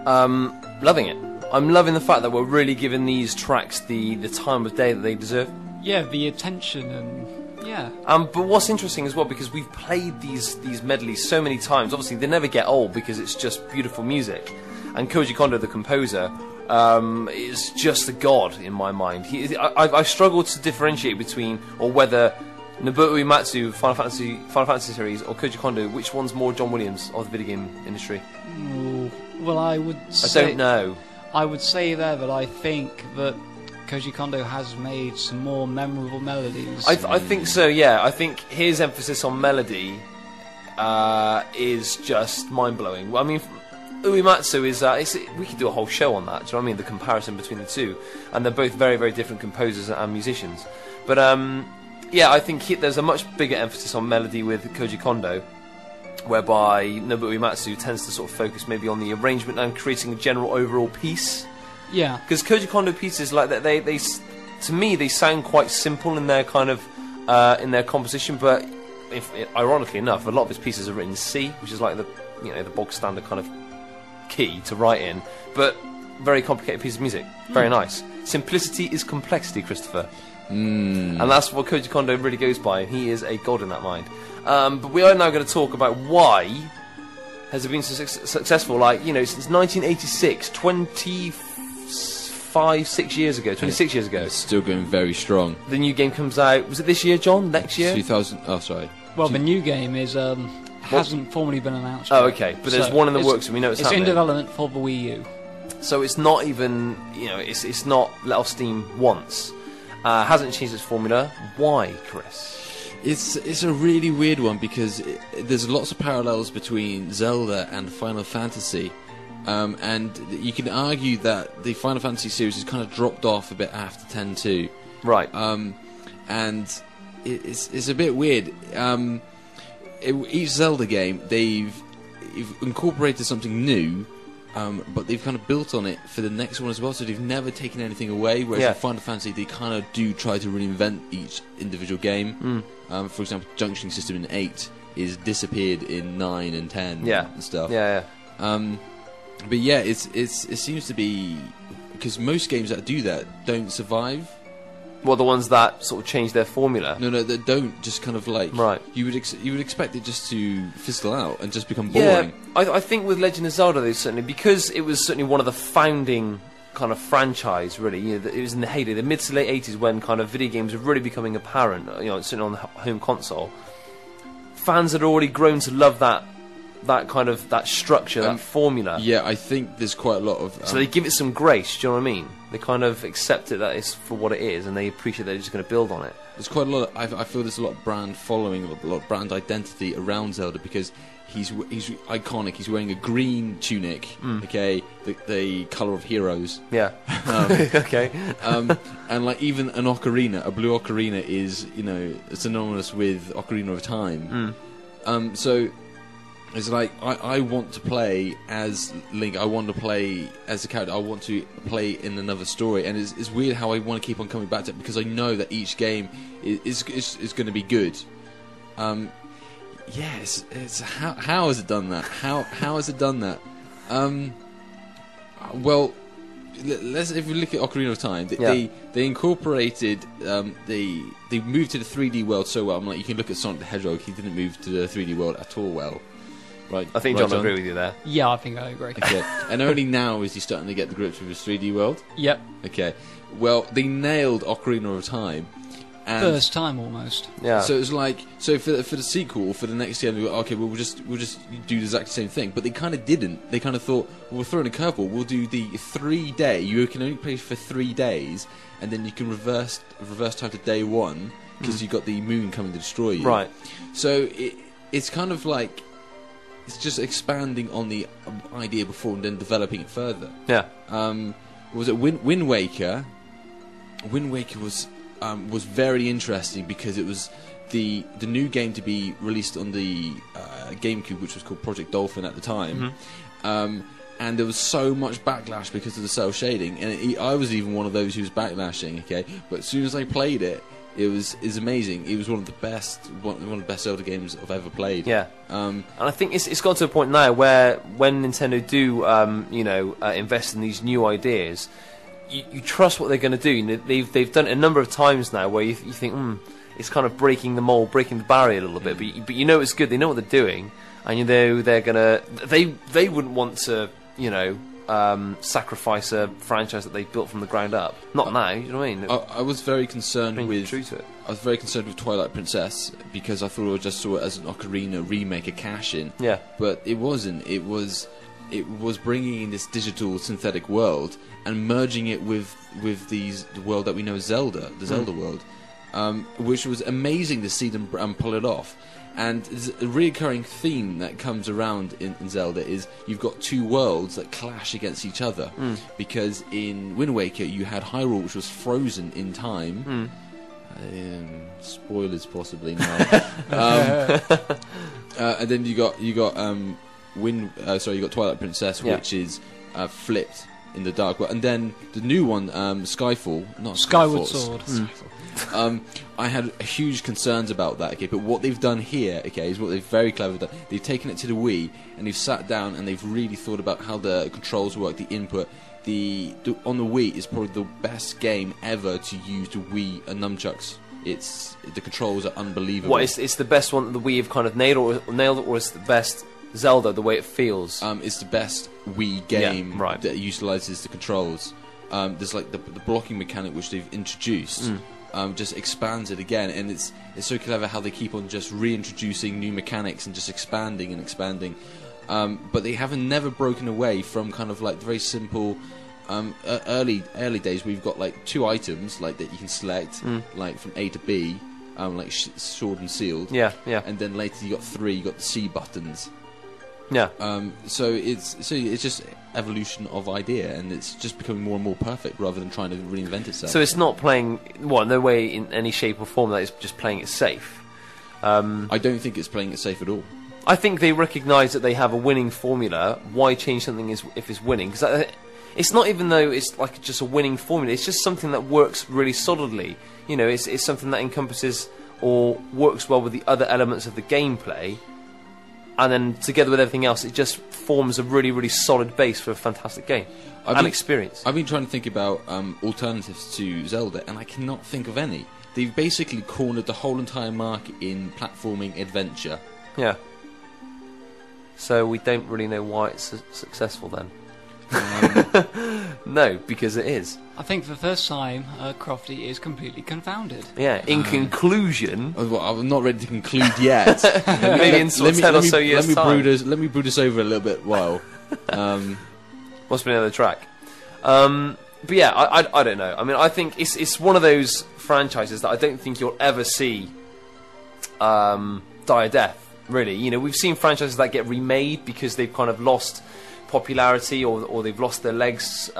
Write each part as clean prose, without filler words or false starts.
Loving it. I'm loving the fact that we're really giving these tracks the time of day that they deserve. Yeah, the attention and yeah. But what's interesting as well, because we've played these medleys so many times. Obviously, they never get old because it's just beautiful music. And Koji Kondo, the composer, is just a god in my mind. I struggle to differentiate between, or whether Nobuo Uematsu, Final Fantasy series, or Koji Kondo, which one's more John Williams of the video game industry? Ooh, well, I don't know. I would say there that I think that Koji Kondo has made some more memorable melodies. I think so, yeah. I think his emphasis on melody is just mind-blowing. I mean, Uematsu is... we could do a whole show on that, do you know what I mean? The comparison between the two. And they're both very, very different composers and musicians. But, yeah, I think there's a much bigger emphasis on melody with Koji Kondo, whereby Nobuo Uematsu tends to sort of focus maybe on the arrangement and creating a general overall piece. Yeah. Because Koji Kondo pieces, like that, they to me, they sound quite simple in their kind of in their composition, but ironically enough, a lot of his pieces are written in C, which is like the bog standard kind of key to write in, but very complicated piece of music. Very nice. Simplicity is complexity, Christopher. And that's what Koji Kondo really goes by, and he is a god in that mind. But we are now going to talk about why has it been so successful, like, since 1986, 26 years ago. It's still going very strong. The new game comes out, was it this year, John? Next year? 2000, oh, sorry. Well, the new game is hasn't formally been announced Oh, yet. okay, but there's one in the works, and we know it's happening. It's in development for the Wii U. So it's not even, it's not let off steam once. Hasn't changed its formula. Why, Chris? It's a really weird one because there's lots of parallels between Zelda and Final Fantasy, and you can argue that the Final Fantasy series has kind of dropped off a bit after 10-2. Right. And it's a bit weird. Each Zelda game, they've incorporated something new, but they've kind of built on it for the next one as well, so they've never taken anything away, whereas in Final Fantasy they kind of do try to reinvent each individual game. For example, junctioning system in 8 is disappeared in 9 and 10 and stuff. But yeah, it seems to be, because most games that do that don't survive. Well, the ones that sort of change their formula. No, that don't, just kind of like... Right. You would expect it just to fizzle out and just become boring. Yeah, I think with Legend of Zelda, though, certainly, because it was certainly one of the founding kind of franchise, really. It was in the heyday, the mid to late 80s, when kind of video games were really becoming apparent, certainly on the home console. Fans had already grown to love that kind of, that structure, that formula. Yeah, I think there's quite a lot of... so they give it some grace, do you know what I mean? They kind of accept it, that it's for what it is, and they appreciate they're just going to build on it. There's quite a lot of, I feel there's a lot of brand following, a lot of brand identity around Zelda, because he's iconic. He's wearing a green tunic, okay, the colour of heroes. Yeah. Okay. And like even an ocarina, a blue ocarina is, synonymous with Ocarina of Time. So it's like, I want to play as Link, I want to play as a character, I want to play in another story, and it's weird how I want to keep on coming back to it, because I know that each game is going to be good. Yes, how has it done that? How has it done that? Well, if we look at Ocarina of Time, they incorporated, they moved to the 3D world so well. I'm like, you can look at Sonic the Hedgehog; he didn't move to the 3D world at all well. Right, I think John will agree with you there. Yeah, I think I agree. Okay, and only now is he starting to get the grips with his 3D world. Yep. Okay, well, they nailed Ocarina of Time. And first time almost. Yeah. So it was like, so for the sequel, for the next game, okay, well, we'll just do the exact same thing. But they kind of didn't. They kind of thought, well, we'll throw in a curveball. We'll do the 3-day. You can only play for 3 days, and then you can reverse time to day 1 because you got the moon coming to destroy you. Right. So it's kind of like, it's just expanding on the idea before and then developing it further. Yeah. Was it Wind Waker? Wind Waker was very interesting because it was the new game to be released on the GameCube, which was called Project Dolphin at the time. And there was so much backlash because of the cell shading, and I was even one of those who was backlashing. Okay, but as soon as I played it, Is amazing. It was one of the best Zelda games I've ever played. Yeah, and I think it's got to a point now where when Nintendo do invest in these new ideas, you trust what they're going to do. You know, they've done it a number of times now where you think it's kind of breaking the mold, breaking the barrier a little bit, but you know it's good. They know what they're doing, and you know they're gonna. They wouldn't want to sacrifice a franchise that they built from the ground up. Not now, you know what I mean? I was very concerned with true to it. I was very concerned with Twilight Princess because I thought I just saw it as an Ocarina remake, a cash-in. Yeah, but it wasn't. It was bringing in this digital synthetic world and merging it with the world that we know as Zelda, the Zelda world, which was amazing to see them pull it off. And a recurring theme that comes around in Zelda is you've got two worlds that clash against each other. Because in Wind Waker you had Hyrule, which was frozen in time. Spoilers possibly now. And then you got Twilight Princess, which is flipped in the dark world. And then the new one, Skyward Sword. I had huge concerns about that, but what they've done here, is what they've very clever done. They've taken it to the Wii, and they've sat down and they've really thought about how the controls work, the input. On the Wii is probably the best game ever to use the Wii nunchucks. The controls are unbelievable. What, it's the best one that the Wii have kind of nailed, or it's the best Zelda the way it feels? It's the best Wii game right. that utilises the controls. There's like the blocking mechanic which they've introduced. Just expands it again, and it's so clever how they keep on just reintroducing new mechanics and just expanding and expanding. But they haven't never broken away from kind of like the very simple early days. We've got like two items like that you can select, like from A to B, like sword and shield. Yeah. And then later you got three. You got the C buttons. Yeah. So it's just evolution of idea, and it's just becoming more and more perfect rather than trying to reinvent itself. So it's not playing no way in any shape or form that it's just playing it safe. I don't think it's playing it safe at all. I think they recognise that they have a winning formula. Why change something if it's winning? Because it's not even though it's like just a winning formula. It's just something that works really solidly. You know, it's something that encompasses or works well with the other elements of the gameplay. And then together with everything else, it just forms a really, really solid base for a fantastic game and experience. I've been trying to think about alternatives to Zelda, and I cannot think of any. They've basically cornered the whole entire market in platforming adventure. Yeah. So we don't really know why it's successful then. No, because it is. I think for the first time, Crofty is completely confounded. Yeah, in conclusion... Well, I'm not ready to conclude yet. Maybe in 10 or so years' time. Let me brew this over a little bit while. What's been another track? But yeah, I don't know. I mean, I think it's one of those franchises that I don't think you'll ever see die a death, really. You know, we've seen franchises that get remade because they've kind of lost popularity or they've lost their legs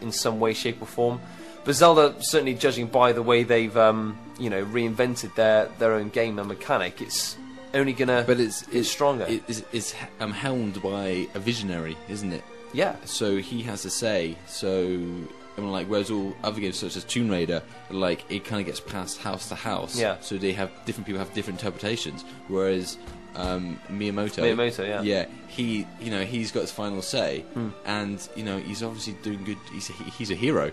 in some way, shape or form. But Zelda, certainly judging by the way they've reinvented their own game and mechanic, it's only gonna get stronger. It's helmed by a visionary, isn't it? Yeah. So he has to say. So I mean, like, whereas all other games such as Tomb Raider, like, it kind of gets passed house to house. Yeah. So different people have different interpretations. Whereas Miyamoto, yeah, he's got his final say, and he's obviously doing good. He's a hero.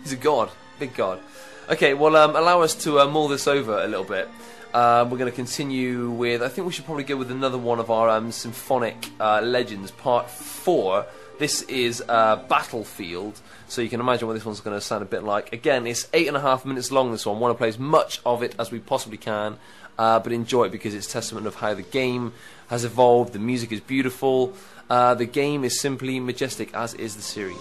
He's a god, big god. Okay, well, allow us to mull this over a little bit. We're going to continue with. I think we should probably go with another one of our Symphonic Legends Part 4. This is Battlefield, so you can imagine what this one's going to sound a bit like. Again, it's 8.5 minutes long. This one. I want to play as much of it as we possibly can. But enjoy it because it's testament of how the game has evolved. The music is beautiful. The game is simply majestic, as is the series.